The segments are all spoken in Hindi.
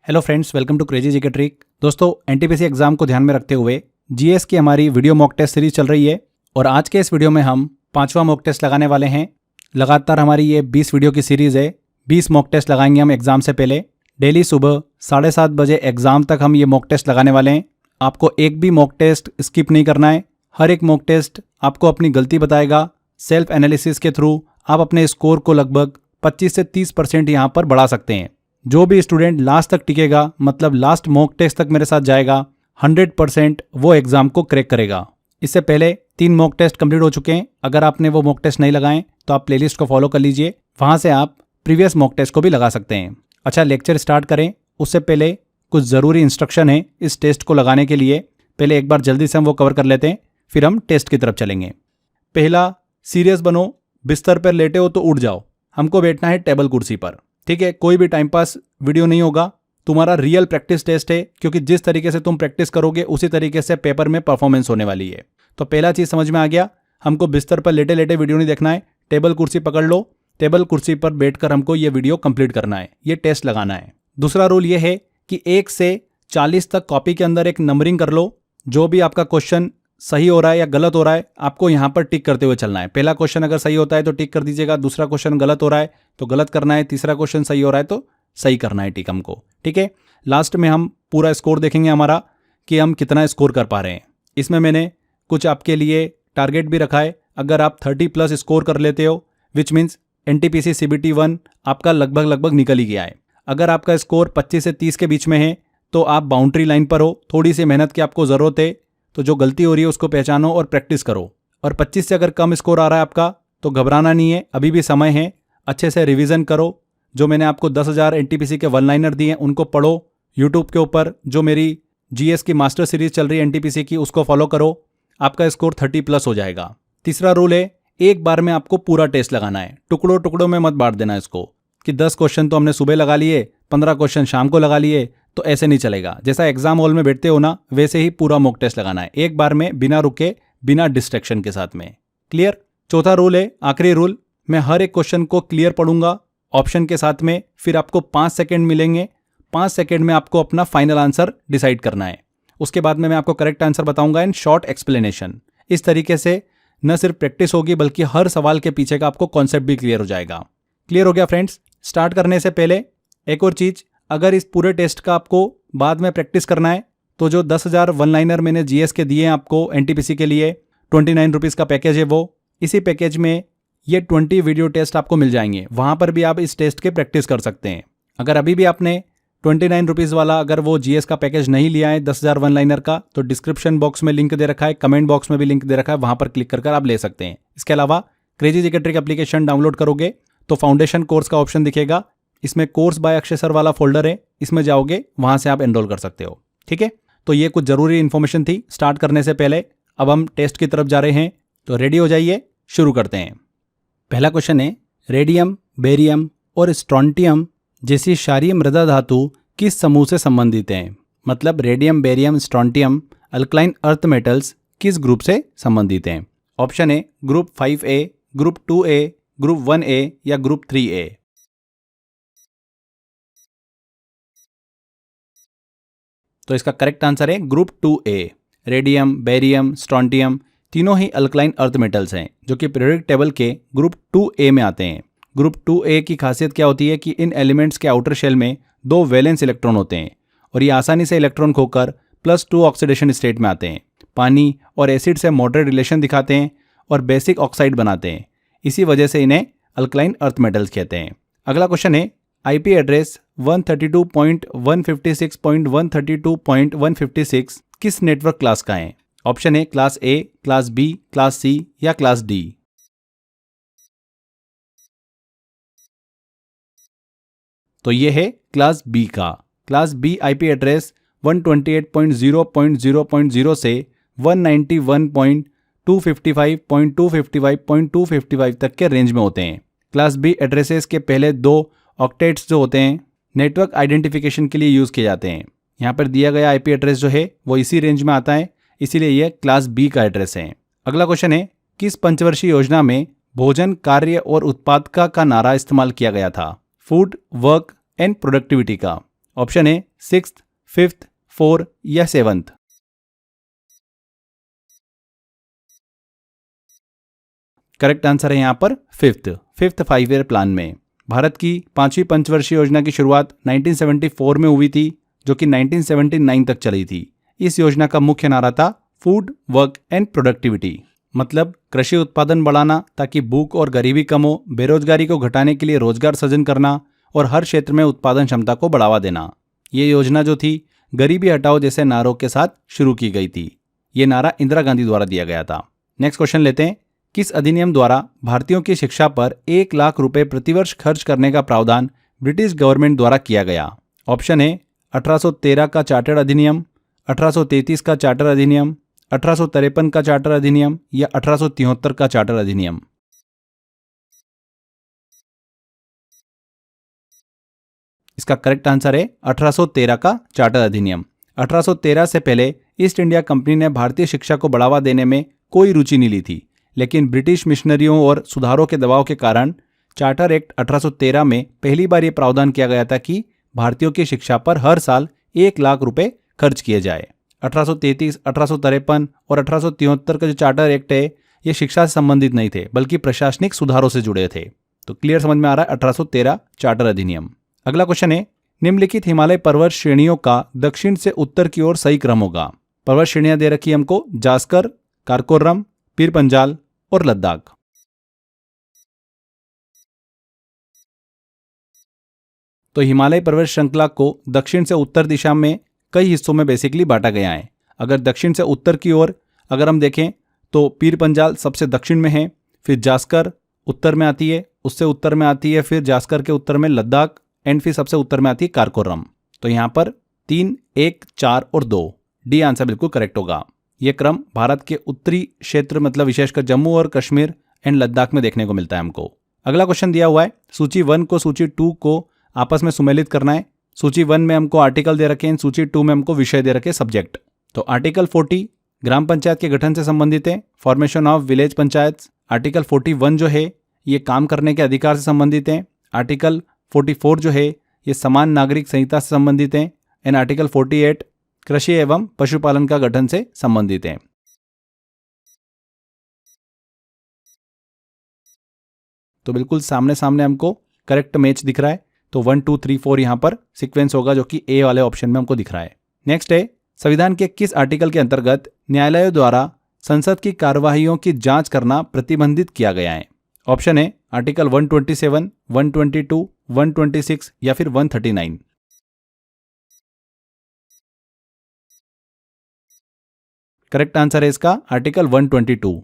Hello friends, welcome to crazy GK trick. दोस्तों, एनटीपीसी एग्जाम को ध्यान में रखते हुए जीएस की हमारी वीडियो मॉक टेस्ट सीरीज चल रही है और आज के इस वीडियो में हम 5वां मॉक टेस्ट लगाने वाले हैं। लगातार हमारी ये 20 वीडियो की सीरीज है। 20 मॉक टेस्ट लगाएंगे हम एग्जाम से पहले। डेली सुबह 7:30 बजे एग्जाम तक हम ये मॉक टेस्ट लगाने वाले हैं। आपको एक भी मॉक टेस्ट स्किप नहीं करना है। हर एक मॉक टेस्ट आपको अपनी गलती बताएगा। सेल्फ एनालिसिस के थ्रू आप अपने स्कोर को लगभग 25 से 30% यहाँ पर बढ़ा सकते हैं। जो भी स्टूडेंट लास्ट तक टिकेगा, मतलब लास्ट मॉक टेस्ट तक मेरे साथ जाएगा, 100% वो एग्जाम को क्रैक करेगा। इससे पहले 3 मॉक टेस्ट कंप्लीट हो चुके हैं। अगर आपने वो मॉक टेस्ट नहीं लगाएं तो आप प्लेलिस्ट को फॉलो कर लीजिए, वहां से आप प्रीवियस मॉक टेस्ट को भी लगा सकते हैं। अच्छा, लेक्चर स्टार्ट करें उससे पहले कुछ ज़रूरी इंस्ट्रक्शन है इस टेस्ट को लगाने के लिए। पहले एक बार जल्दी से हम वो कवर कर लेते हैं, फिर हम टेस्ट की तरफ चलेंगे। पहला, सीरियस बनो। बिस्तर पर लेटे हो तो उठ जाओ। हमको बैठना है टेबल कुर्सी पर, ठीक है। कोई भी टाइम पास वीडियो नहीं होगा। तुम्हारा रियल प्रैक्टिस टेस्ट है, क्योंकि जिस तरीके से तुम प्रैक्टिस करोगे उसी तरीके से पेपर में परफॉर्मेंस होने वाली है। तो पहला चीज़ समझ में आ गया, हमको बिस्तर पर लेटे लेटे वीडियो नहीं देखना है। टेबल कुर्सी पकड़ लो, टेबल कुर्सी पर बैठकर हमको ये वीडियो कंप्लीट करना है, ये टेस्ट लगाना है। दूसरा रूल ये है कि 1 से 40 तक कॉपी के अंदर एक नंबरिंग कर लो। जो भी आपका क्वेश्चन सही हो रहा है या गलत हो रहा है, आपको यहाँ पर टिक करते हुए चलना है। पहला क्वेश्चन अगर सही होता है तो टिक कर दीजिएगा, दूसरा क्वेश्चन गलत हो रहा है तो गलत करना है, तीसरा क्वेश्चन सही हो रहा है तो सही करना है टिक हमको, ठीक है। लास्ट में हम पूरा स्कोर देखेंगे हमारा कि हम कितना स्कोर कर पा रहे हैं। इसमें मैंने कुछ आपके लिए टारगेट भी रखा है। अगर आप 30+ स्कोर कर लेते हो, विच मीन्स एनटीपीसी सीबीटी 1 आपका लगभग निकल ही गया है। अगर आपका स्कोर 25 से 30 के बीच में है तो आप बाउंड्री लाइन पर हो। थोड़ी सी मेहनत की आपको ज़रूरत है, तो जो गलती हो रही है उसको पहचानो और प्रैक्टिस करो। और 25 से अगर कम स्कोर आ रहा है आपका तो घबराना नहीं है, अभी भी समय है। अच्छे से रिवीजन करो। जो मैंने आपको 10,000 एनटीपीसी के 1-लाइनर दिए हैं उनको पढ़ो। यूट्यूब के ऊपर जो मेरी जीएस की मास्टर सीरीज चल रही है एनटीपीसी की, उसको फॉलो करो। आपका स्कोर 30+ हो जाएगा। तीसरा रूल है, एक बार में आपको पूरा टेस्ट लगाना है। टुकड़ों टुकड़ों में मत बांट देना इसको कि 10 क्वेश्चन तो हमने सुबह लगा लिए, 15 क्वेश्चन शाम को लगा लिए, तो ऐसे नहीं चलेगा। जैसा एग्जाम हॉल में बैठते हो ना, वैसे ही पूरा मॉक टेस्ट लगाना है, एक बार में, बिना रुके, बिना डिस्ट्रैक्शन के साथ में। क्लियर? चौथा रूल है, आखिरी रूल, मैं हर एक क्वेश्चन को क्लियर पढ़ूंगा ऑप्शन के साथ में। फिर आपको 5 सेकेंड मिलेंगे। 5 सेकेंड में आपको अपना फाइनल आंसर डिसाइड करना है। उसके बाद में मैं आपको करेक्ट आंसर बताऊंगा इन शॉर्ट एक्सप्लेनेशन। इस तरीके से न सिर्फ प्रैक्टिस होगी बल्कि हर सवाल के पीछे का आपको कॉन्सेप्ट भी क्लियर हो जाएगा। क्लियर हो गया फ्रेंड्स? स्टार्ट करने से पहले एक और चीज, अगर इस पूरे टेस्ट का आपको बाद में प्रैक्टिस करना है तो जो 10,000 1-लाइनर मैंने जीएस के दिए हैं आपको एनटीपीसी के लिए, 29 रुपीज़ का पैकेज है वो। इसी पैकेज में ये 20 वीडियो टेस्ट आपको मिल जाएंगे। वहाँ पर भी आप इस टेस्ट के प्रैक्टिस कर सकते हैं। अगर अभी भी आपने 29 रुपीज़ वाला अगर वो जीएस का पैकेज नहीं लिया है 10,000 1-लाइनर का, तो डिस्क्रिप्शन बॉक्स में लिंक दे रखा है, कमेंट बॉक्स में भी लिंक दे रखा है, वहाँ पर क्लिक कर आप ले सकते हैं। इसके अलावा crazy GK trick application download करोगे तो फाउंडेशन कोर्स का ऑप्शन दिखेगा। इसमें कोर्स बाय अक्षय सर वाला फोल्डर है, इसमें जाओगे वहां से आप एनरोल कर सकते हो, ठीक है। तो ये कुछ जरूरी इन्फॉर्मेशन थी स्टार्ट करने से पहले। अब हम टेस्ट की तरफ जा रहे हैं, तो रेडी हो जाइए, शुरू करते हैं। पहला क्वेश्चन है, रेडियम, बेरियम और स्ट्रोंटियम जैसी क्षारीय मृदा धातु किस समूह से संबंधित हैं? मतलब radium, barium, strontium alkaline earth metals किस ग्रुप से संबंधित हैं? ऑप्शन है group 5A, group 2A, group 1A या ग्रुप 3A। तो इसका करेक्ट आंसर है group 2A। Radium, barium, strontium तीनों ही अल्कलाइन अर्थ मेटल्स हैं जो कि पीरियोडिक टेबल के ग्रुप 2A में आते हैं। ग्रुप 2A की खासियत क्या होती है कि इन एलिमेंट्स के आउटर शेल में 2 वैलेंस इलेक्ट्रॉन होते हैं और ये आसानी से इलेक्ट्रॉन खोकर +2 ऑक्सीडेशन स्टेट में आते हैं। पानी और एसिड से मॉडरेट रिलेशन दिखाते हैं और बेसिक ऑक्साइड बनाते हैं। इसी वजह से इन्हें अल्कलाइन अर्थ मेटल्स कहते हैं। अगला क्वेश्चन है, आईपी एड्रेस 132.156.132.156 किस नेटवर्क क्लास का है? ऑप्शन है class A, class B, class C या क्लास डी। तो ये है क्लास बी का। क्लास बी आईपी एड्रेस 128.0.0.0 से 191.255.255.255 तक के रेंज में होते हैं। क्लास बी एड्रेसेस के पहले 2 ऑक्टेट्स जो होते हैं नेटवर्क आइडेंटिफिकेशन के लिए यूज़ किए जाते हैं। यहाँ पर दिया गया आईपी एड्रेस जो है वो इसी रेंज में आता है, इसीलिए यह क्लास बी का एड्रेस है। अगला क्वेश्चन है, किस पंचवर्षीय योजना में भोजन, कार्य और उत्पादकता का नारा इस्तेमाल किया गया था? फूड, वर्क एंड प्रोडक्टिविटी का। Option A 6th, 5th, 4th या 7th। करेक्ट आंसर है यहाँ पर 5th 5 ईयर प्लान में। भारत की 5वीं पंचवर्षीय योजना की शुरुआत 1974 में हुई थी, जो कि 1979 तक चली थी। इस योजना का मुख्य नारा था फूड, वर्क एंड प्रोडक्टिविटी, मतलब कृषि उत्पादन बढ़ाना ताकि भूख और गरीबी कम हो, बेरोजगारी को घटाने के लिए रोजगार सृजन करना और हर क्षेत्र में उत्पादन क्षमता को बढ़ावा देना। ये योजना जो थी गरीबी हटाओ जैसे नारों के साथ शुरू की गई थी। ये नारा इंदिरा गांधी द्वारा दिया गया था। नेक्स्ट क्वेश्चन लेते हैं। किस अधिनियम द्वारा भारतीयों की शिक्षा पर 1 लाख रुपए प्रतिवर्ष खर्च करने का प्रावधान ब्रिटिश गवर्नमेंट द्वारा किया गया? ऑप्शन ए 1813 का चार्टर अधिनियम, 1833 का चार्टर अधिनियम, 1853 का चार्टर अधिनियम या 1873 का चार्टर अधिनियम। इसका करेक्ट आंसर है 1813 का चार्टर अधिनियम। 1813 से पहले ईस्ट इंडिया कंपनी ने भारतीय शिक्षा को बढ़ावा देने में कोई रुचि नहीं ली थी, लेकिन ब्रिटिश मिशनरियों और सुधारों के दबाव के कारण चार्टर एक्ट 1813 में पहली बार ये प्रावधान किया गया था कि भारतीयों की शिक्षा पर हर साल 1 लाख रुपए खर्च किए जाए। 1833, 1853 और 1873 का जो चार्टर एक्ट है ये शिक्षा से संबंधित नहीं थे, बल्कि प्रशासनिक सुधारों से जुड़े थे। तो क्लियर समझ में आ रहा है 1813 चार्टर अधिनियम। अगला क्वेश्चन है, निम्नलिखित हिमालय पर्वत श्रेणियों का दक्षिण से उत्तर की ओर सही क्रम होगा? पर्वत श्रेणियां दे रखी है हमको, जास्कर, कारकोरम, पीर पंजाल और लद्दाख। तो हिमालय पर्वत श्रृंखला को दक्षिण से उत्तर दिशा में कई हिस्सों में बेसिकली बांटा गया है। अगर दक्षिण से उत्तर की ओर अगर हम देखें तो पीर पंजाल सबसे दक्षिण में है, फिर जास्कर उत्तर में आती है, उससे उत्तर में आती है फिर जास्कर के उत्तर में लद्दाख एंड फिर सबसे उत्तर में आती है कारकोरम। तो यहाँ पर 3, 1, 4 और 2 डी आंसर बिल्कुल करेक्ट होगा। यह क्रम भारत के उत्तरी क्षेत्र मतलब विशेषकर जम्मू और कश्मीर एंड लद्दाख में देखने को मिलता है हमको। अगला क्वेश्चन दिया हुआ है, सूची 1 को सूची 2 को आपस में सुमेलित करना है। सूची 1 में हमको आर्टिकल दे रखे हैं, सूची 2 में हमको विषय दे रखे सब्जेक्ट। तो आर्टिकल 40 ग्राम पंचायत के गठन से संबंधित है, formation of village panchayat. Article 41 जो है ये काम करने के अधिकार से संबंधित है। आर्टिकल 44 जो है ये समान नागरिक संहिता से संबंधित है। एंड आर्टिकल 48 कृषि एवं पशुपालन का गठन से संबंधित है। तो बिल्कुल सामने सामने हमको करेक्ट मैच दिख रहा है। तो 1, 2, 3, 4 यहाँ पर सीक्वेंस होगा जो कि ए वाले ऑप्शन में हमको दिख रहा है। नेक्स्ट है, संविधान के किस आर्टिकल के अंतर्गत न्यायालयों द्वारा संसद की कार्यवाहियों की जांच करना प्रतिबंधित किया गया है? ऑप्शन है आर्टिकल 127, 122, 126 या फिर 139। करेक्ट आंसर है इसका आर्टिकल 122।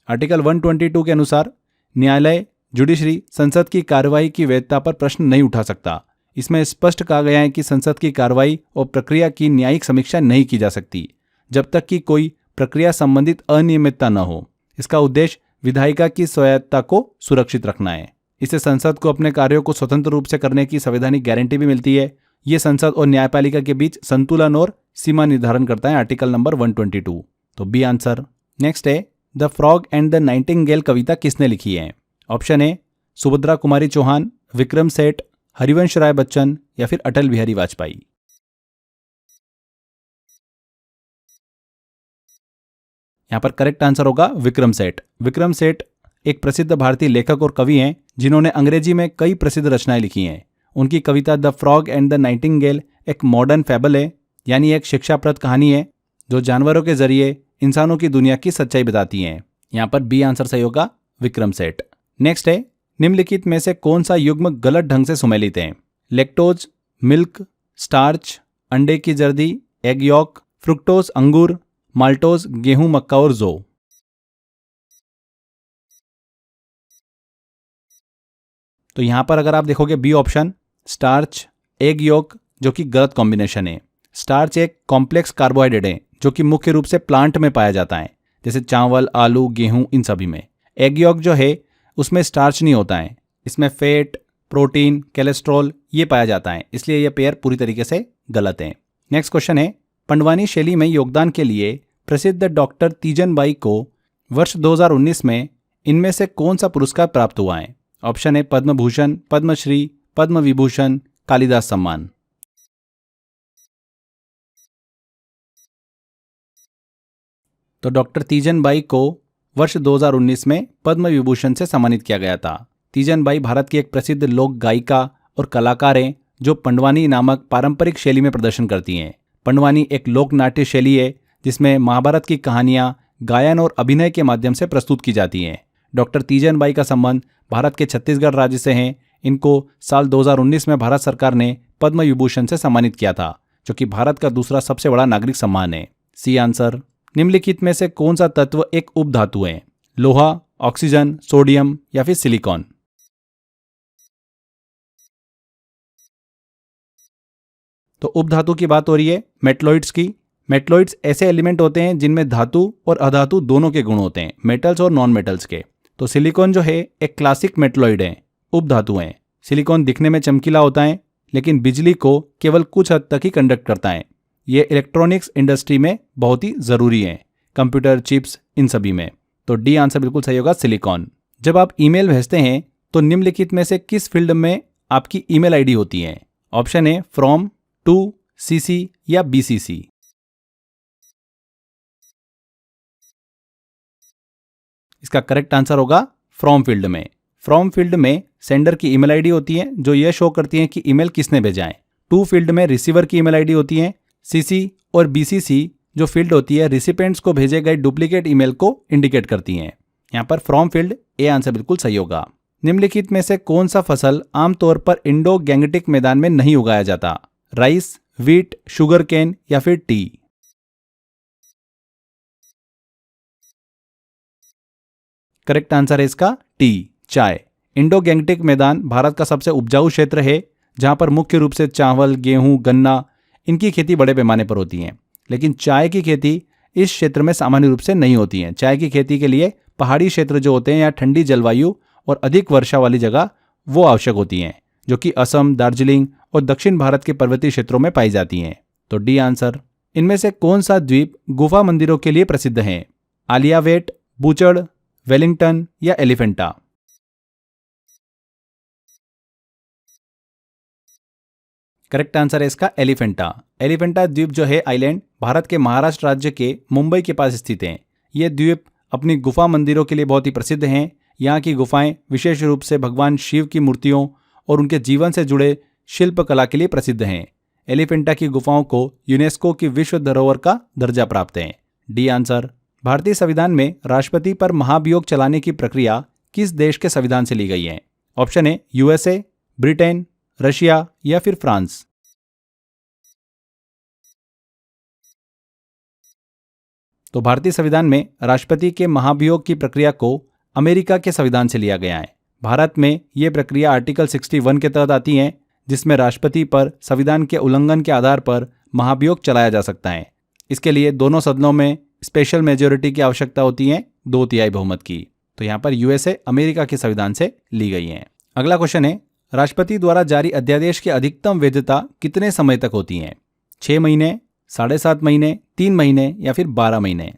आर्टिकल 122 के अनुसार न्यायालय जुडिशरी संसद की कार्यवाही की वैधता पर प्रश्न नहीं उठा सकता। इसमें स्पष्ट कहा गया है कि संसद की कार्यवाही और प्रक्रिया की न्यायिक समीक्षा नहीं की जा सकती जब तक कि कोई प्रक्रिया संबंधित अनियमितता न हो। इसका उद्देश्य विधायिका की स्वायत्तता को सुरक्षित रखना है। इससे संसद को अपने कार्यों को स्वतंत्र रूप से करने की संवैधानिक गारंटी भी मिलती है। ये संसद और न्यायपालिका के बीच संतुलन और सीमा निर्धारण करता है, आर्टिकल नंबर 122। तो बी आंसर। नेक्स्ट है, the frog and the nightingale कविता किसने लिखी है? ऑप्शन ए सुभद्रा कुमारी चौहान, विक्रम सेठ, हरिवंश राय बच्चन या फिर अटल बिहारी वाजपेयी। यहां पर करेक्ट आंसर होगा विक्रम सेठ। विक्रम सेठ एक प्रसिद्ध भारतीय लेखक और कवि हैं जिन्होंने अंग्रेजी में कई प्रसिद्ध रचनाएं लिखी हैं। उनकी कविता the frog and the nightingale एक मॉडर्न फैबल है, यानी एक शिक्षाप्रद कहानी है जो जानवरों के जरिए इंसानों की दुनिया की सच्चाई बताती है। यहां पर बी आंसर सही होगा विक्रम सेठ। नेक्स्ट है, निम्नलिखित में से कौन सा युग्म गलत ढंग से सुमेलित है? लैक्टोज, मिल्क, स्टार्च, अंडे की जर्दी, एग यॉक, फ्रुक्टोज अंगूर, माल्टोज गेहूं मक्का और जो। तो यहां पर अगर आप देखोगे B option starch, egg yolk जो कि गलत कॉम्बिनेशन है। स्टार्च एक कॉम्प्लेक्स कार्बोहाइड्रेट है जो कि मुख्य रूप से प्लांट में पाया जाता है, जैसे चावल, आलू, गेहूं इन सभी में। एग यॉक जो है उसमें स्टार्च नहीं होता है, इसमें फैट, प्रोटीन, कोलेस्ट्रॉल ये पाया जाता है, इसलिए यह पेयर पूरी तरीके से गलत है। नेक्स्ट क्वेश्चन है, पंडवानी शैली में योगदान के लिए प्रसिद्ध डॉक्टर तीजन बाई को वर्ष 2019 में इनमें से कौन सा पुरस्कार प्राप्त हुआ है? ऑप्शन है पद्म भूषण, पद्मश्री, पद्म विभूषण, कालिदास सम्मान। तो डॉक्टर तीजन बाई को वर्ष 2019 में पद्म विभूषण से सम्मानित किया गया था। तीजन बाई भारत की एक प्रसिद्ध लोक गायिका और कलाकार हैं जो पंडवानी नामक पारंपरिक शैली में प्रदर्शन करती हैं। पंडवानी एक लोक नाट्य शैली है जिसमें महाभारत की कहानियां गायन और अभिनय के माध्यम से प्रस्तुत की जाती हैं। डॉक्टर तीजन बाई का संबंध भारत के छत्तीसगढ़ राज्य से है। इनको साल 2019 में भारत सरकार ने पद्म विभूषण से सम्मानित किया था, जो कि भारत का दूसरा सबसे बड़ा नागरिक सम्मान है। C answer. निम्नलिखित में से कौन सा तत्व एक उपधातु है? लोहा, ऑक्सीजन, सोडियम या फिर सिलिकॉन? तो उपधातु की बात हो रही है मेटलॉइड्स की। मेटलॉइड्स ऐसे एलिमेंट होते हैं जिनमें धातु और अधातु दोनों के गुण होते हैं, मेटल्स और नॉन मेटल्स के। तो सिलिकॉन जो है एक क्लासिक मेटलॉइड है, उपधातु है। सिलिकॉन दिखने में चमकीला होता है लेकिन बिजली को केवल कुछ हद तक ही कंडक्ट करता है। ये इलेक्ट्रॉनिक्स इंडस्ट्री में बहुत ही ज़रूरी है, कंप्यूटर, चिप्स, इन सभी में। तो डी आंसर बिल्कुल सही होगा, सिलिकॉन। जब आप ईमेल भेजते हैं तो निम्नलिखित में से किस फील्ड में आपकी ईमेल आईडी होती है? Option A from, to, CC या बीसीसी। इसका करेक्ट आंसर होगा फ्रॉम फील्ड में। फ्रॉम फील्ड में सेंडर की ईमेल आईडी होती है जो यह शो करती है कि ईमेल किसने भेजा है। टू फील्ड में रिसीवर की ईमेल आईडी होती है। सीसी और बीसीसी जो फील्ड होती है रिसिपेंट्स को भेजे गए डुप्लीकेट ईमेल को इंडिकेट करती हैं। यहाँ पर फ्रॉम फील्ड ए आंसर बिल्कुल सही होगा। निम्नलिखित में से कौन सा फसल आमतौर पर इंडो गैंगटिक मैदान में नहीं उगाया जाता? राइस, व्हीट, शुगर केन या फिर टी? करेक्ट आंसर है इसका टी, चाय। इंडो गैंगटिक मैदान भारत का सबसे उपजाऊ क्षेत्र है जहां पर मुख्य रूप से चावल, गेहूं, गन्ना इनकी खेती बड़े पैमाने पर होती है। लेकिन चाय की खेती इस क्षेत्र में सामान्य रूप से नहीं होती है। चाय की खेती के लिए पहाड़ी क्षेत्र जो होते हैं या ठंडी जलवायु और अधिक वर्षा वाली जगह वो आवश्यक होती हैं, जो कि असम, दार्जिलिंग और दक्षिण भारत के पर्वतीय क्षेत्रों में पाई जाती हैं। तो डी आंसर। इनमें से कौन सा द्वीप गुफा मंदिरों के लिए प्रसिद्ध है? आलियावेट, बूचड़, वेलिंगटन या एलिफेंटा? करेक्ट आंसर है इसका एलिफेंटा। एलिफेंटा द्वीप जो है आइलैंड भारत के महाराष्ट्र राज्य के मुंबई के पास स्थित हैं। ये द्वीप अपनी गुफा मंदिरों के लिए बहुत ही प्रसिद्ध हैं। यहाँ की गुफाएं विशेष रूप से भगवान शिव की मूर्तियों और उनके जीवन से जुड़े शिल्पकला के लिए प्रसिद्ध हैं। एलिफेंटा की गुफाओं को यूनेस्को की विश्व धरोहर का दर्जा प्राप्त है। D answer. भारतीय संविधान में राष्ट्रपति पर महाभियोग चलाने की प्रक्रिया किस देश के संविधान से ली गई है? Option A USA, Britain, Russia या फिर फ्रांस? तो भारतीय संविधान में राष्ट्रपति के महाभियोग की प्रक्रिया को अमेरिका के संविधान से लिया गया है। भारत में यह प्रक्रिया आर्टिकल 61 के तहत आती है, जिसमें राष्ट्रपति पर संविधान के उल्लंघन के आधार पर महाभियोग चलाया जा सकता है। इसके लिए दोनों सदनों में स्पेशल मेजोरिटी की आवश्यकता होती है, 2/3 बहुमत की। तो यहाँ पर यूएसए अमेरिका के संविधान से ली गई है। अगला क्वेश्चन है, राष्ट्रपति द्वारा जारी अध्यादेश की अधिकतम वैधता कितने समय तक होती है? 6 महीने, 7.5 महीने, 3 महीने या फिर 12 महीने?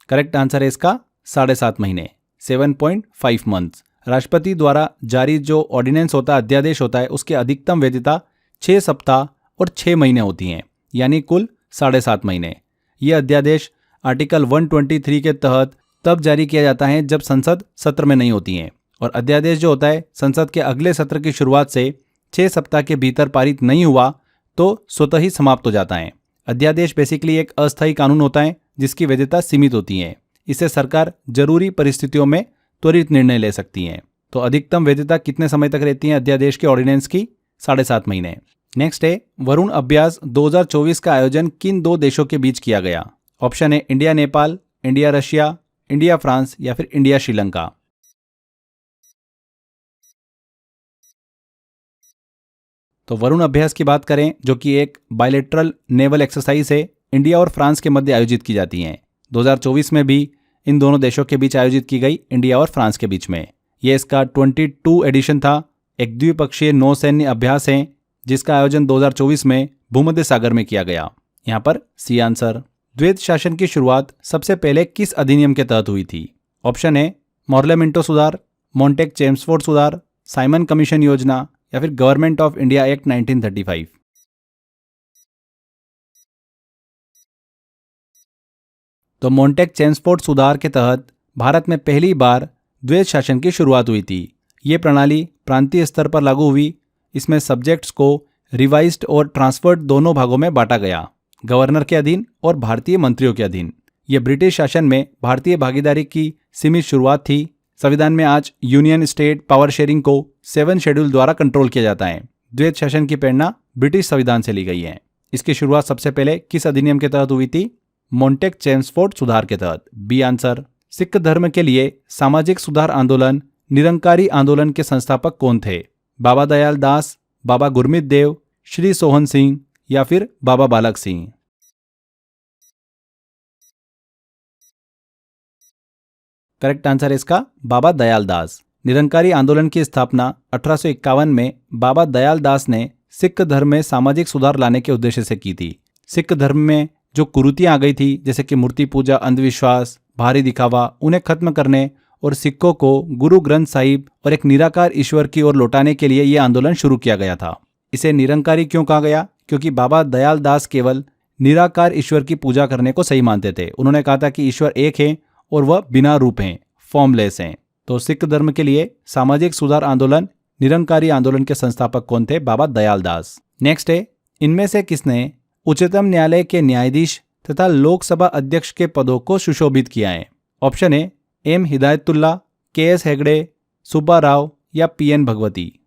करेक्ट आंसर है इसका 7.5 महीने, 7.5 मंथ्स। राष्ट्रपति द्वारा जारी जो ऑर्डिनेंस होता है, अध्यादेश होता है, उसकी अधिकतम वैधता 6 सप्ताह और 6 महीने होती हैं, यानी कुल 7.5 महीने। यह अध्यादेश आर्टिकल 123 के तहत तब जारी किया जाता है जब संसद सत्र में नहीं होती है, और अध्यादेश जो होता है संसद के अगले सत्र की शुरुआत से 6 सप्ताह के भीतर पारित नहीं हुआ तो स्वतः ही समाप्त हो जाता है। अध्यादेश बेसिकली एक अस्थायी कानून होता है जिसकी वैधता सीमित होती है। इससे सरकार जरूरी परिस्थितियों में त्वरित निर्णय ले सकती है। तो अधिकतम वैधता कितने समय तक रहती है अध्यादेश के ऑर्डिनेंस की? 7.5 महीने। नेक्स्ट है, वरुण अभ्यास 2024 का आयोजन किन 2 देशों के बीच किया गया? ऑप्शन है India Nepal, India Russia, India France या फिर इंडिया श्रीलंका? तो वरुण अभ्यास की बात करें, जो कि एक बायलैटरल नेवल एक्सरसाइज है, इंडिया और फ्रांस के मध्य आयोजित की जाती हैं। 2024 में भी इन दोनों देशों के बीच आयोजित की गई, इंडिया और फ्रांस के बीच में। यह इसका 22 एडिशन था। एक द्विपक्षीय नौसैन्य अभ्यास है जिसका आयोजन 2024 में भूमध्य सागर में किया गया। यहाँ पर सी आंसर। द्वैत शासन की शुरुआत सबसे पहले किस अधिनियम के तहत हुई थी? ऑप्शन है मॉर्ले मिंटो सुधार, मॉन्टेक चेम्सफोर्ड सुधार, साइमन कमीशन योजना या फिर गवर्नमेंट ऑफ इंडिया एक्ट 1935? तो मोंटेक-चेम्सफोर्ड सुधार के तहत भारत में पहली बार द्वैध शासन की शुरुआत हुई थी। ये प्रणाली प्रांतीय स्तर पर लागू हुई। इसमें सब्जेक्ट्स को रिवाइज्ड और ट्रांसफर्ड दोनों भागों में बांटा गया, गवर्नर के अधीन और भारतीय मंत्रियों के अधीन। यह ब्रिटिश शासन में भारतीय भागीदारी की सीमित शुरुआत थी। संविधान में आज यूनियन स्टेट पावर शेयरिंग को 7 शेड्यूल द्वारा कंट्रोल किया जाता है। द्वैध शासन की प्रेरणा ब्रिटिश संविधान से ली गई है। इसकी शुरुआत सबसे पहले किस अधिनियम के तहत हुई थी? मोंटेक-चेम्सफोर्ड सुधार के तहत। B answer. सिख धर्म के लिए सामाजिक सुधार आंदोलन निरंकारी आंदोलन के संस्थापक कौन थे? बाबा दयाल दास, बाबा गुरमीत देव, श्री सोहन सिंह या फिर बाबा बालक सिंह? करेक्ट आंसर है इसका बाबा दयाल दास। निरंकारी आंदोलन की स्थापना 1851 में बाबा दयाल दास ने सिख धर्म में सामाजिक सुधार लाने के उद्देश्य से की थी। सिख धर्म में जो कुरीतियां आ गई थी, जैसे कि मूर्ति पूजा, अंधविश्वास, भारी दिखावा, उन्हें खत्म करने और सिखों को गुरु ग्रंथ साहिब और एक निराकार ईश्वर की ओर लौटाने के लिए यह आंदोलन शुरू किया गया था। इसे निरंकारी क्यों कहा गया? क्योंकि बाबा दयाल दास केवल निराकार ईश्वर की पूजा करने को सही मानते थे। उन्होंने कहा था कि ईश्वर एक है और वह बिना रूप हैं, फॉर्मलेस हैं। तो सिख धर्म के लिए सामाजिक सुधार आंदोलन निरंकारी आंदोलन के संस्थापक कौन थे? बाबा दयाल दास। नेक्स्ट है, इनमें से किसने उच्चतम न्यायालय के न्यायाधीश तथा लोकसभा अध्यक्ष के पदों को सुशोभित किया है? ऑप्शन है एम हिदायतुल्ला, के.एस. हेगड़े, सुब्बा राव या पी.एन. भगवती।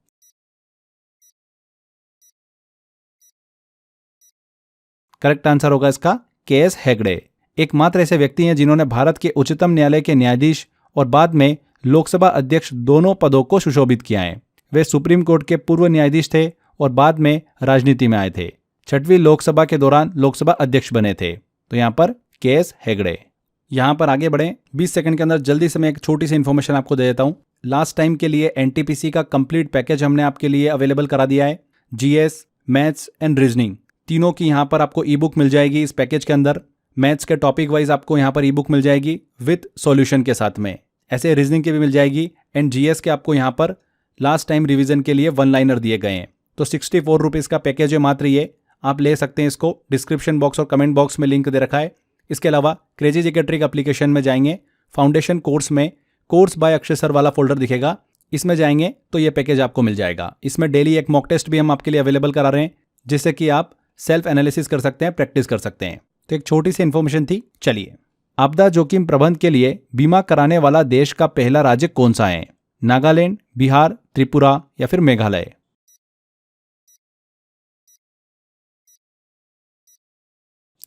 करेक्ट आंसर होगा इसका के.एस. हेगड़े। एकमात्र ऐसे व्यक्ति हैं जिन्होंने भारत के उच्चतम न्यायालय के न्यायाधीश और बाद में लोकसभा अध्यक्ष दोनों पदों को सुशोभित किया है। वे सुप्रीम कोर्ट के पूर्व न्यायाधीश थे और बाद में राजनीति में आए थे। 6वीं लोकसभा के दौरान लोकसभा अध्यक्ष बने थे। तो यहाँ पर के.एस. हेगड़े। यहाँ पर आगे बढ़ें, 20 सेकंड के अंदर जल्दी से मैं एक छोटी सी इन्फॉर्मेशन आपको दे देता हूँ। लास्ट टाइम के लिए एनटीपीसी का कंप्लीट पैकेज हमने आपके लिए अवेलेबल करा दिया है। जीएस, मैथ्स एंड रीजनिंग तीनों की यहाँ पर आपको ई बुक मिल जाएगी इस पैकेज के अंदर। मैथ्स के टॉपिक वाइज आपको यहाँ पर ई बुक मिल जाएगी विद सॉल्यूशन के साथ में। ऐसे रीजनिंग की भी मिल जाएगी एंड जीएस के आपको यहाँ पर लास्ट टाइम रिवीजन के लिए 1 लाइनर दिए गए हैं। तो 64 रुपीज़ का पैकेज है मात्र ये। आप ले सकते हैं इसको। डिस्क्रिप्शन बॉक्स और कमेंट बॉक्स में लिंक दे रखा है। इसके अलावा क्रेजी जीके ट्रिक एप्लीकेशन में जाएंगे, फाउंडेशन कोर्स में कोर्स बाय अक्षय सर वाला फोल्डर दिखेगा, इसमें जाएंगे तो ये पैकेज आपको मिल जाएगा। इसमें डेली एक मॉक टेस्ट भी हम आपके लिए अवेलेबल करा रहे हैं, जिससे कि आप सेल्फ एनालिसिस कर सकते हैं, प्रैक्टिस कर सकते हैं। तो एक छोटी सी इन्फॉर्मेशन थी। चलिए, आपदा जोखिम प्रबंधन के लिए बीमा कराने वाला देश का पहला राज्य कौन सा है? नागालैंड, बिहार, त्रिपुरा या फिर मेघालय?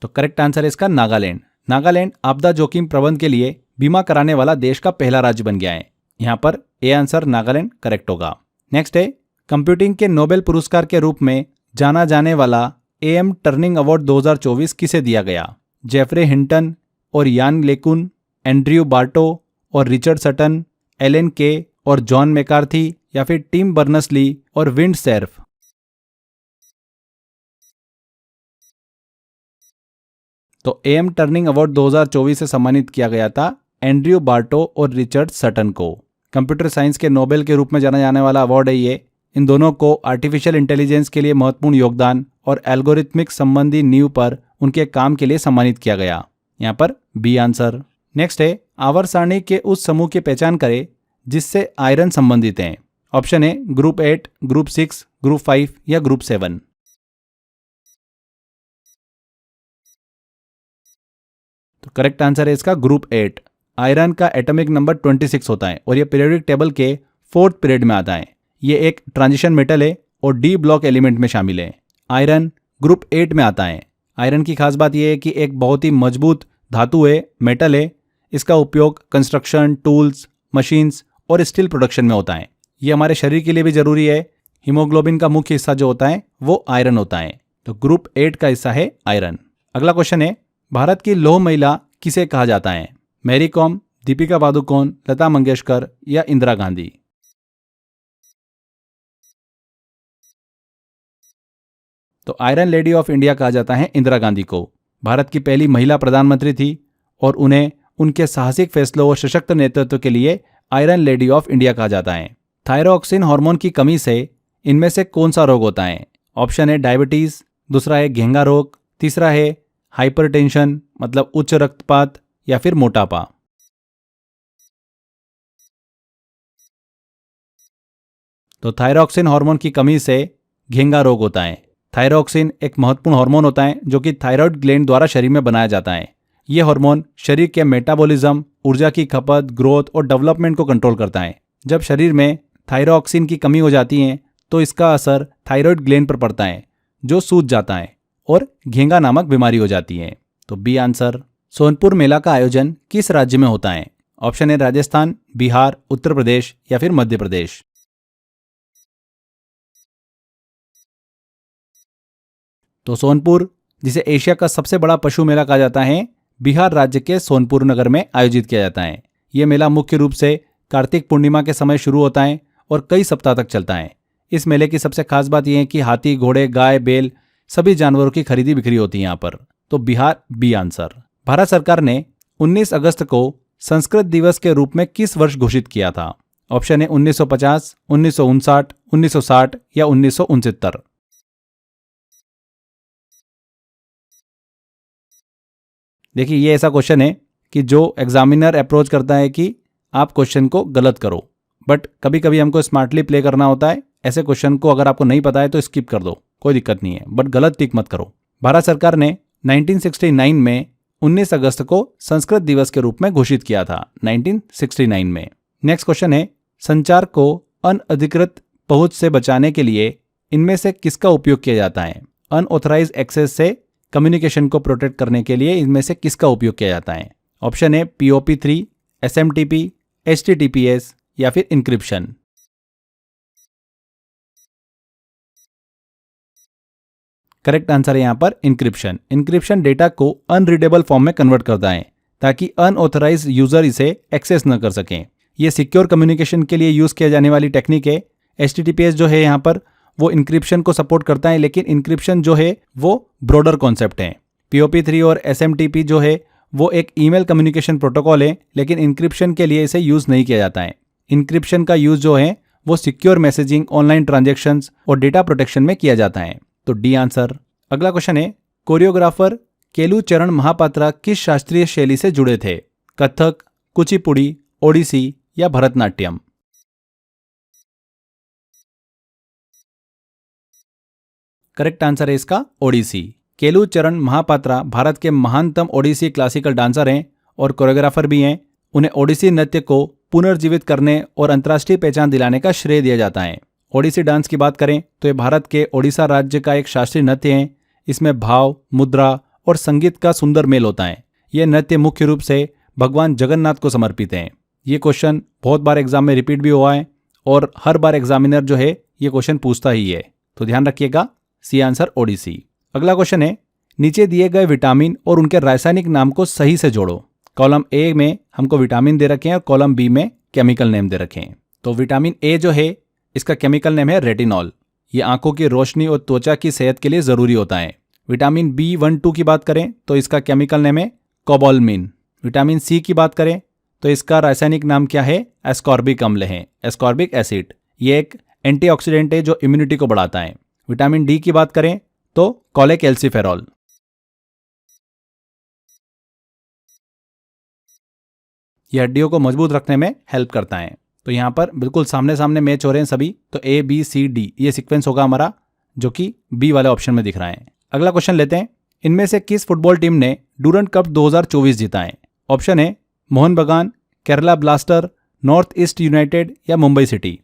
तो करेक्ट आंसर है इसका नागालैंड। नागालैंड आपदा जोखिम प्रबंधन के लिए बीमा कराने वाला देश का पहला राज्य बन गया है। यहां पर ए आंसर नागालैंड करेक्ट होगा। नेक्स्ट है, कंप्यूटिंग के नोबेल पुरस्कार के रूप में जाना जाने वाला एम टर्निंग अवार्ड 2024 किसे दिया गया? जेफरे हिंटन और यान लेकुन, एंड्रयू बार्टो और रिचर्ड सटन, एलन के और जॉन मैकार्थी या फिर टिम बर्नर्स-ली और विंड सेर्फ? तो एम टर्निंग अवार्ड 2024 से सम्मानित किया गया था एंड्रयू बार्टो और रिचर्ड सटन को। कंप्यूटर साइंस के नोबेल के रूप में जाना जाने वाला अवार्ड है ये। इन दोनों को आर्टिफिशियल इंटेलिजेंस के लिए महत्वपूर्ण योगदान और एल्गोरिथमिक संबंधी नींव पर उनके काम के लिए सम्मानित किया गया। यहाँ पर बी आंसर। नेक्स्ट है, आवर्त सारणी के उस समूह की पहचान करें जिससे आयरन संबंधित हैं। ऑप्शन है ग्रुप 8, ग्रुप 6, ग्रुप 5 या ग्रुप 7? तो करेक्ट आंसर है इसका ग्रुप 8। आयरन का एटॉमिक नंबर 26 होता है और यह पीरियोडिक टेबल के 4th पीरियड में आता है। ये एक ट्रांजिशन मेटल है और डी ब्लॉक एलिमेंट में शामिल है। आयरन ग्रुप 8 में आता है। आयरन की खास बात यह है कि एक बहुत ही मजबूत धातु है, मेटल है। इसका उपयोग कंस्ट्रक्शन, टूल्स, मशीन्स और स्टील प्रोडक्शन में होता है। ये हमारे शरीर के लिए भी जरूरी है। हीमोग्लोबिन का मुख्य हिस्सा जो होता है वो आयरन होता है। तो ग्रुप 8 का हिस्सा है आयरन। अगला क्वेश्चन है, भारत की लौह महिला किसे कहा जाता है? मैरी कॉम, दीपिका पादुकोण, लता मंगेशकर या इंदिरा गांधी? तो आयरन लेडी ऑफ इंडिया कहा जाता है इंदिरा गांधी को। भारत की पहली महिला प्रधानमंत्री थी और उन्हें उनके साहसिक फैसलों और सशक्त नेतृत्व के लिए आयरन लेडी ऑफ इंडिया कहा जाता है। थायरोक्सिन हार्मोन की कमी से इनमें से कौन सा रोग होता है? ऑप्शन है डायबिटीज, दूसरा है घेंगा रोग, तीसरा है हाइपरटेंशन मतलब उच्च रक्तपात या फिर मोटापा। तो थायरॉक्सिन हार्मोन की कमी से घेंगा रोग होता है। थायरॉक्सिन एक महत्वपूर्ण हार्मोन होता है जो कि थायराइड ग्लैंड द्वारा शरीर में बनाया जाता है। यह हार्मोन शरीर के मेटाबॉलिज्म, ऊर्जा की खपत, ग्रोथ और डेवलपमेंट को कंट्रोल करता है। जब शरीर में थायरॉक्सिन की कमी हो जाती है तो इसका असर थायराइड ग्लैंड पर पड़ता है जो सूज जाता है और घेंगा नामक बीमारी हो जाती है। तो बी आंसर। सोनपुर मेला का आयोजन किस राज्य में होता है? ऑप्शन ए राजस्थान, बिहार, उत्तर प्रदेश या फिर मध्य प्रदेश। तो सोनपुर, जिसे एशिया का सबसे बड़ा पशु मेला कहा जाता है, बिहार राज्य के सोनपुर नगर में आयोजित किया जाता है। यह मेला मुख्य रूप से कार्तिक पूर्णिमा के समय शुरू होता है और कई सप्ताह तक चलता है। इस मेले की सबसे खास बात यह है कि हाथी, घोड़े, गाय, बैल सभी जानवरों की खरीदी बिक्री होती है यहाँ पर। तो बिहार बी आंसर। भारत सरकार ने 19 अगस्त को संस्कृत दिवस के रूप में किस वर्ष घोषित किया था? ऑप्शन है 1950, 1959, 1960 या 1969। देखिए, ये ऐसा क्वेश्चन है कि जो एग्जामिनर अप्रोच करता है कि आप क्वेश्चन को गलत करो, बट कभी कभी हमको स्मार्टली प्ले करना होता है। ऐसे क्वेश्चन को अगर आपको नहीं पता है तो स्किप कर दो, कोई दिक्कत नहीं है, बट गलत टिक मत करो। भारत सरकार ने 1969 में 19 अगस्त को संस्कृत दिवस के रूप में घोषित किया था, 1969 में। नेक्स्ट क्वेश्चन है, संचार को अनअधिकृत पहुंच से बचाने के लिए इनमें से किसका उपयोग किया जाता है? अनऑथराइज्ड एक्सेस से कम्युनिकेशन को प्रोटेक्ट करने के लिए इनमें से किसका उपयोग किया जाता है? ऑप्शन है POP3, SMTP, HTTPS या फिर इंक्रिप्शन। करेक्ट आंसर है यहाँ पर इंक्रिप्शन। इंक्रिप्शन डेटा को अनरीडेबल फॉर्म में कन्वर्ट करता है ताकि अनऑथराइज यूजर इसे एक्सेस न कर सकें। यह सिक्योर कम्युनिकेशन के लिए यूज किया जाने वाली टेक्निक है। HTTPS जो है यहाँ पर वो इंक्रिप्शन को सपोर्ट करता है, लेकिन इंक्रिप्शन जो है वो ब्रॉडर कॉन्सेप्ट है। POP3 और SMTP जो है वो एक ईमेल कम्युनिकेशन प्रोटोकॉल है, लेकिन इंक्रिप्शन के लिए इसे यूज नहीं किया जाता है। इंक्रिप्शन का यूज जो है वो सिक्योर मैसेजिंग, ऑनलाइन ट्रांजैक्शंस और डेटा प्रोटेक्शन में किया जाता है। तो डी आंसर। अगला क्वेश्चन है, कोरियोग्राफर केलू चरण महापात्रा किस शास्त्रीय शैली से जुड़े थे? कथक, कुचिपुड़ी, ओडिसी या भरतनाट्यम। करेक्ट आंसर है इसका ओडिसी। केलू चरण महापात्रा भारत के महानतम ओडिसी क्लासिकल डांसर हैं और कोरियोग्राफर भी हैं। उन्हें ओडिसी नृत्य को पुनर्जीवित करने और अंतर्राष्ट्रीय पहचान दिलाने का श्रेय दिया जाता है। ओडिसी डांस की बात करें तो ये भारत के ओडिशा राज्य का एक शास्त्रीय नृत्य है। इसमें भाव, मुद्रा और संगीत का सुंदर मेल होता है। यह नृत्य मुख्य रूप से भगवान जगन्नाथ को समर्पित है। ये क्वेश्चन बहुत बार एग्जाम में रिपीट भी हुआ है और हर बार एग्जामिनर जो है ये क्वेश्चन पूछता ही है, तो ध्यान रखिएगा, सी आंसर ओडिसी। अगला क्वेश्चन है, नीचे दिए गए विटामिन और उनके रासायनिक नाम को सही से जोड़ो। कॉलम ए में हमको विटामिन दे रखे हैं और कॉलम बी में केमिकल नेम दे रखे हैं। तो विटामिन ए जो है इसका केमिकल नेम है रेटिनॉल। ये आंखों की रोशनी और त्वचा की सेहत के लिए जरूरी होता है। विटामिन B12 की बात करें तो इसका केमिकल नेम है कोबालमिन। विटामिन सी की बात करें तो इसका रासायनिक नाम क्या है? एस्कॉर्बिक अम्ल है, एस्कॉर्बिक एसिड। ये एक एंटीऑक्सीडेंट है जो इम्यूनिटी को बढ़ाता है। विटामिन डी की बात करें तो कोलेकैल्सिफेरॉल। यह हड्डियों को मजबूत रखने में हेल्प करता है। तो यहाँ पर बिल्कुल सामने सामने मैच हो रहे हैं सभी, तो ABCD ये सीक्वेंस होगा हमारा, जो कि बी वाले ऑप्शन में दिख रहा है। अगला क्वेश्चन लेते हैं, इनमें से किस फुटबॉल टीम ने डूरंट कप 2024 जीता है? ऑप्शन है मोहन बगान, Kerala blaster, north east United या मुंबई सिटी।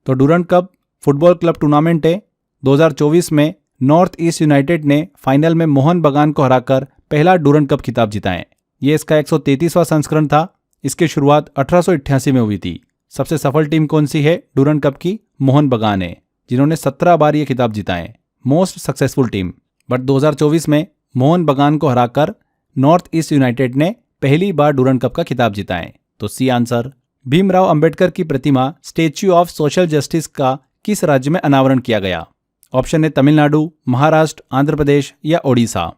तो Durand cup football club tournament है। 2024 में नॉर्थ ईस्ट यूनाइटेड ने फाइनल में मोहन बगान को हराकर पहला डूरंट कप खिताब जीता है। यह इसका 133वां संस्करण था। इसकी शुरुआत 1888 में हुई थी। सबसे सफल टीम कौन सी है डूरंट कप की? मोहन बगान है, जिन्होंने 17 बार यह खिताब जीता है, मोस्ट सक्सेसफुल टीम। बट 2024 में मोहन बगान को हराकर नॉर्थ ईस्ट यूनाइटेड ने पहली बार डूरंट कप का खिताब जीता है। तो सी आंसर। भीमराव अंबेडकर की प्रतिमा स्टैच्यू ऑफ सोशल जस्टिस का किस राज्य में अनावरण किया गया? ऑप्शन है तमिलनाडु, महाराष्ट्र, आंध्र प्रदेश या ओडिशा।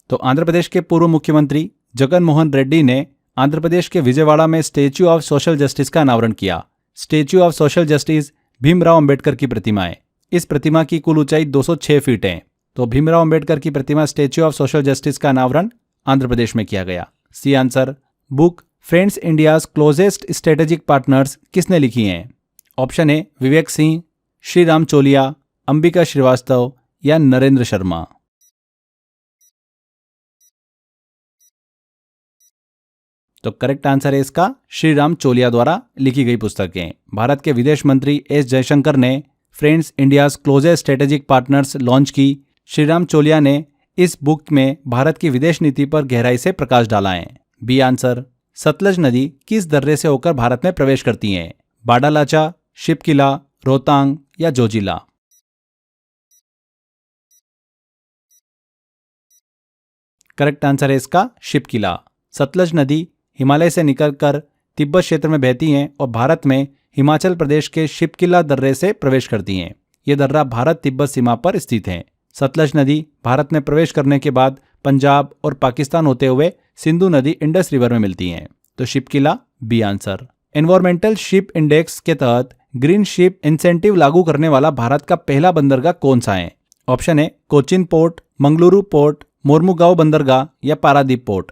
तो आंध्र प्रदेश के पूर्व मुख्यमंत्री जगन मोहन रेड्डी ने आंध्र प्रदेश के विजयवाड़ा में स्टैच्यू ऑफ सोशल जस्टिस का अनावरण किया। Statue of social justice Bhimrao Ambedkar की प्रतिमा है। इस प्रतिमा की कुल ऊंचाई 206 फीट है। तो भीमराव अंबेडकर की प्रतिमा स्टैच्यू ऑफ सोशल जस्टिस का अनावरण आंध्र प्रदेश में किया गया। C answer. Book friends India's closest strategic partners किसने लिखी हैं? ऑप्शन ए विवेक सिंह, श्री राम चोलिया, अंबिका श्रीवास्तव या नरेंद्र शर्मा। तो करेक्ट आंसर है इसका श्री राम चोलिया द्वारा लिखी गई पुस्तकें। भारत के विदेश मंत्री एस जयशंकर ने friends India's closest strategic partners launch की। श्री राम चोलिया ने इस बुक में भारत की विदेश नीति पर गहराई से प्रकाश डाला है। B answer. सतलज नदी किस दर्रे से होकर भारत में प्रवेश करती है? बाडालाचा, शिपकिला, रोहतांग या जोजिला। करेक्ट आंसर है इसका शिपकिला। सतलज नदी हिमालय से निकलकर तिब्बत क्षेत्र में बहती हैं और भारत में हिमाचल प्रदेश के शिपकिला दर्रे से प्रवेश करती हैं। ये दर्रा भारत तिब्बत सीमा पर स्थित है। सतलज नदी भारत में प्रवेश करने के बाद पंजाब और पाकिस्तान होते हुए सिंधु नदी इंडस रिवर में मिलती हैं। तो Shipkila B answer. Environmental ship index के तहत ग्रीन शिप इंसेंटिव लागू करने वाला भारत का पहला बंदरगाह कौन सा है? ऑप्शन ए कोचिन पोर्ट, मंगलुरु पोर्ट, मोर्मुगांव बंदरगाह या पारादीप पोर्ट।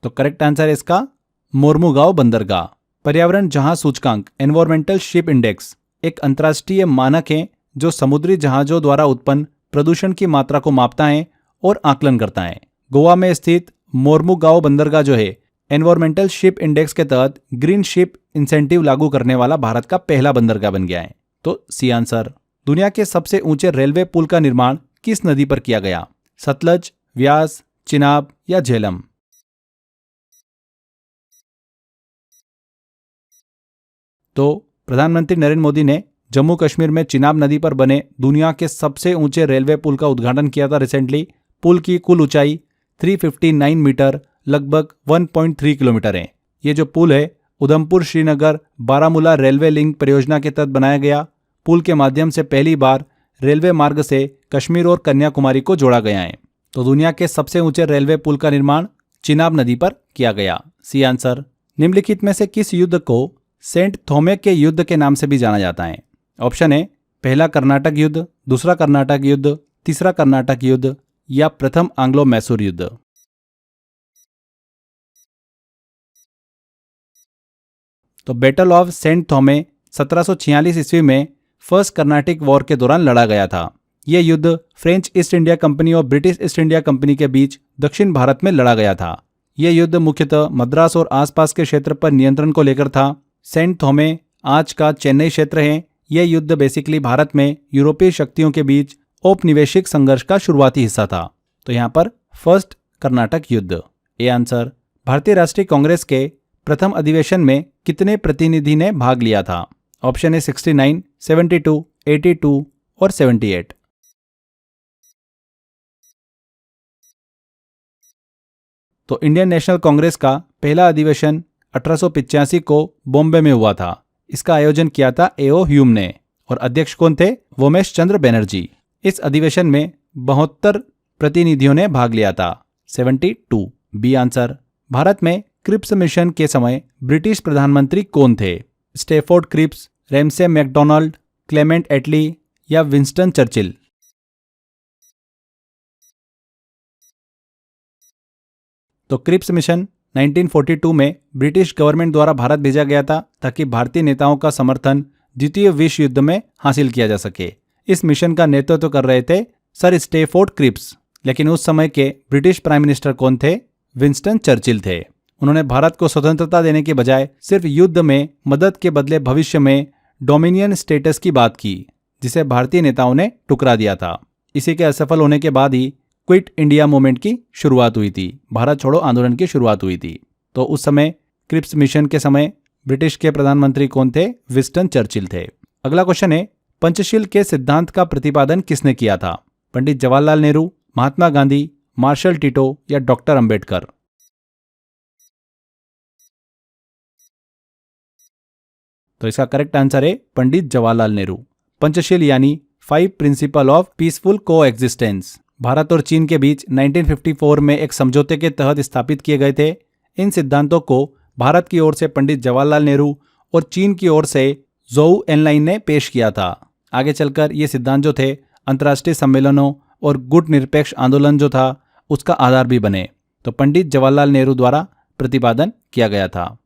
तो करेक्ट आंसर है इसका मोर्मुगांव बंदरगाह। पर्यावरण जहाज सूचकांक एनवायरमेंटल शिप इंडेक्स एक अंतर्राष्ट्रीय मानक है जो समुद्री जहाजों द्वारा उत्पन्न प्रदूषण की मात्रा को मापता है और आकलन करता है। गोवा में स्थित मोर्मुगांव बंदरगाह जो है एनवायरमेंटल शिप इंडेक्स के तहत ग्रीन शिप इंसेंटिव लागू करने वाला भारत का पहला बंदरगाह बन गया है। तो सी आंसर। दुनिया के सबसे ऊंचे रेलवे पुल का निर्माण किस नदी पर किया गया? सतलज, व्यास, चिनाब या झेलम। तो प्रधानमंत्री नरेंद्र मोदी ने जम्मू कश्मीर में चिनाब नदी पर बने दुनिया के सबसे ऊंचे रेलवे पुल का उद्घाटन किया था रिसेंटली। पुल की कुल ऊंचाई 359 मीटर लगभग 1.3 किलोमीटर है। ये जो पुल है उधमपुर श्रीनगर बारामूला रेलवे लिंक परियोजना के तहत बनाया गया। पुल के माध्यम से पहली बार रेलवे मार्ग से कश्मीर और कन्याकुमारी को जोड़ा गया है। तो दुनिया के सबसे ऊंचे रेलवे पुल का निर्माण चिनाब नदी पर किया गया। C answer. निम्नलिखित में से किस युद्ध को सेंट थोमे के युद्ध के नाम से भी जाना जाता है? ऑप्शन ए पहला कर्नाटक युद्ध, दूसरा कर्नाटक युद्ध, तीसरा कर्नाटक युद्ध या प्रथम आंग्लो मैसूर युद्ध। तो बैटल ऑफ सेंट थोमे 1746 ईस्वी में फर्स्ट कर्नाटिक वॉर के दौरान लड़ा गया था। यह युद्ध फ्रेंच ईस्ट इंडिया कंपनी और ब्रिटिश ईस्ट इंडिया कंपनी के बीच दक्षिण भारत में लड़ा गया था। यह युद्ध मुख्यतः मद्रास और आसपास के क्षेत्र पर नियंत्रण को लेकर था। सेंट थोमे आज का चेन्नई क्षेत्र है। यह युद्ध बेसिकली भारत में यूरोपीय शक्तियों के बीच औपनिवेशिक संघर्ष का शुरुआती हिस्सा था। तो यहाँ पर फर्स्ट कर्नाटक युद्ध। A answer. भारतीय राष्ट्रीय कांग्रेस के प्रथम अधिवेशन में कितने प्रतिनिधि ने भाग लिया था? ऑप्शन ए 69, 72, 82 और 78। तो इंडियन नेशनल कांग्रेस का पहला अधिवेशन 1885 को बॉम्बे में हुआ था। इसका आयोजन किया था एओ ह्यूम ने और अध्यक्ष कौन थे? वोमेश चंद्र बनर्जी। इस अधिवेशन में 72 प्रतिनिधियों ने भाग लिया था। 72। B answer. भारत में क्रिप्स मिशन के समय ब्रिटिश प्रधानमंत्री कौन थे? Stafford Cripps, Ramsay MacDonald, Clement Attlee या विंस्टन चर्चिल। तो क्रिप्स मिशन 1942 में ब्रिटिश गवर्नमेंट द्वारा भारत भेजा गया था ताकि भारतीय नेताओं का समर्थन द्वितीय विश्व युद्ध में हासिल किया जा सके। इस मिशन का नेतृत्व कर रहे थे सर स्टैफोर्ड क्रिप्स, लेकिन उस समय के ब्रिटिश प्राइम मिनिस्टर कौन थे? विंस्टन चर्चिल थे। उन्होंने भारत को स्वतंत्रता देने के बजाय सिर्फ युद्ध में मदद के बदले भविष्य में डोमिनियन स्टेटस की बात की, जिसे भारतीय नेताओं ने ठुकरा दिया था। इसी के असफल होने के बाद ही क्विट इंडिया मूवमेंट की शुरुआत हुई थी, भारत छोड़ो आंदोलन की शुरुआत हुई थी। तो उस समय क्रिप्स मिशन के समय ब्रिटिश के प्रधानमंत्री कौन थे? विंस्टन चर्चिल थे। अगला क्वेश्चन है, पंचशील के सिद्धांत का प्रतिपादन किसने किया था? पंडित जवाहरलाल नेहरू, महात्मा गांधी, मार्शल टिटो या डॉक्टर अंबेडकर। तो इसका करेक्ट आंसर है पंडित जवाहरलाल नेहरू। पंचशील यानी 5 principle of peaceful coexistence Bharat और चीन के बीच 1954 में एक समझौते के तहत स्थापित किए गए थे। इन सिद्धांतों को भारत की ओर से पंडित जवाहरलाल नेहरू और चीन की ओर से जोउ एनलाइन ने पेश किया था। आगे चलकर ये सिद्धांत जो थे अंतर्राष्ट्रीय सम्मेलनों और गुट निरपेक्ष आंदोलन जो था उसका आधार भी बने। तो पंडित जवाहरलाल नेहरू द्वारा प्रतिपादन किया गया था।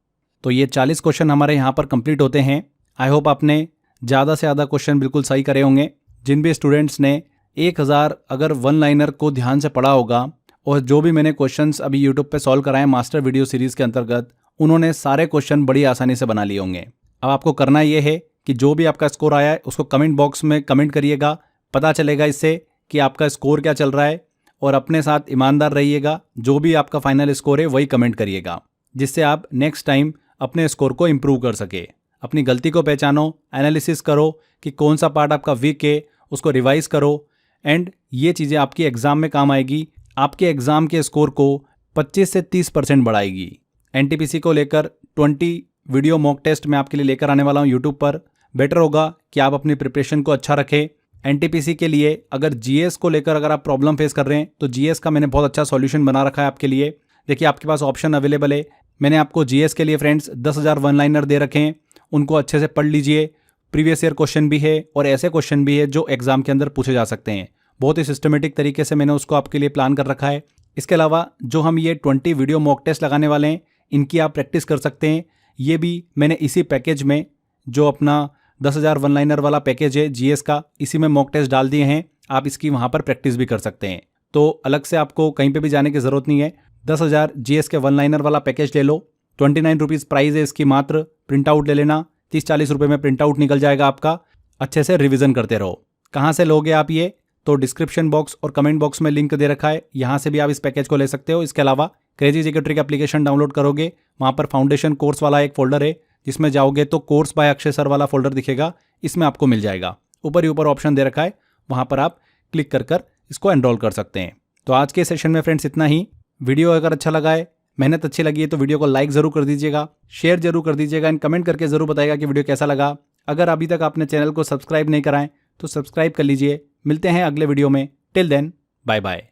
तो ये 40 क्वेश्चन हमारे यहाँ पर कंप्लीट होते हैं। आई होप आपने ज़्यादा से ज़्यादा क्वेश्चन बिल्कुल सही करे होंगे। जिन भी स्टूडेंट्स ने 1000 अगर वन लाइनर को ध्यान से पढ़ा होगा और जो भी मैंने क्वेश्चंस अभी यूट्यूब पे सॉल्व कराए मास्टर वीडियो सीरीज़ के अंतर्गत, उन्होंने सारे क्वेश्चन बड़ी आसानी से बना लिए होंगे। अब आपको करना ये है कि जो भी आपका स्कोर आया है उसको कमेंट बॉक्स में कमेंट करिएगा। पता चलेगा इससे कि आपका स्कोर क्या चल रहा है, और अपने साथ ईमानदार रहिएगा। जो भी आपका फाइनल स्कोर है वही कमेंट करिएगा, जिससे आप नेक्स्ट टाइम अपने स्कोर को इम्प्रूव कर सके। अपनी गलती को पहचानो, एनालिसिस करो कि कौन सा पार्ट आपका वीक है, उसको रिवाइज करो, एंड ये चीज़ें आपकी एग्ज़ाम में काम आएगी। आपके एग्ज़ाम के स्कोर को 25 से 30% बढ़ाएगी। एनटीपीसी को लेकर 20 वीडियो मॉक टेस्ट मैं आपके लिए लेकर आने वाला हूँ यूट्यूब पर। बेटर होगा कि आप अपनी प्रिपरेशन को अच्छा रखें। एनटीपीसी के लिए अगर जीएस को लेकर अगर आप प्रॉब्लम फेस कर रहे हैं तो जीएस का मैंने बहुत अच्छा सॉल्यूशन बना रखा है आपके लिए। देखिए, आपके पास ऑप्शन अवेलेबल है। मैंने आपको जीएस के लिए फ्रेंड्स 10,000 वन लाइनर दे रखे हैं, उनको अच्छे से पढ़ लीजिए। प्रीवियस ईयर क्वेश्चन भी है और ऐसे क्वेश्चन भी है जो एग्जाम के अंदर पूछे जा सकते हैं। बहुत ही सिस्टमेटिक तरीके से मैंने उसको आपके लिए प्लान कर रखा है। इसके अलावा जो हम ये 20 वीडियो मॉक टेस्ट लगाने वाले हैं, इनकी आप प्रैक्टिस कर सकते हैं। ये भी मैंने इसी पैकेज में, जो अपना 10,000 वन लाइनर वाला पैकेज है जीएस का, इसी में मॉक टेस्ट डाल दिए हैं। आप इसकी वहाँ पर प्रैक्टिस भी कर सकते हैं। तो अलग से आपको कहीं पे भी जाने की ज़रूरत नहीं है। 10,000 जीएस के वन लाइनर वाला पैकेज ले लो। 29 रुपीज़ प्राइस है इसकी मात्र। प्रिंट आउट ले लेना, 30-40 रुपये में प्रिंट आउट निकल जाएगा आपका। अच्छे से रिवीजन करते रहो। कहाँ से लोगे आप ये? तो डिस्क्रिप्शन बॉक्स और कमेंट बॉक्स में लिंक दे रखा है, यहाँ से भी आप इस पैकेज को ले सकते हो। इसके अलावा crazy GK trick application download करोगे, वहाँ पर फाउंडेशन कोर्स वाला एक फोल्डर है, जिसमें जाओगे तो कोर्स बाय अक्षय सर वाला फोल्डर दिखेगा, इसमें आपको मिल जाएगा। ऊपर ही ऊपर ऑप्शन दे रखा है, वहाँ पर आप क्लिक कर इसको एनरोल कर सकते हैं। तो आज के सेशन में फ्रेंड्स इतना ही। वीडियो अगर अच्छा लगा है, मेहनत अच्छी लगी है तो वीडियो को लाइक ज़रूर कर दीजिएगा, शेयर जरूर कर दीजिएगा, एंड कमेंट करके ज़रूर बताइएगा कि वीडियो कैसा लगा। अगर अभी तक आपने चैनल को सब्सक्राइब नहीं कराएं तो सब्सक्राइब कर लीजिए। मिलते हैं अगले वीडियो में। Till then, bye bye.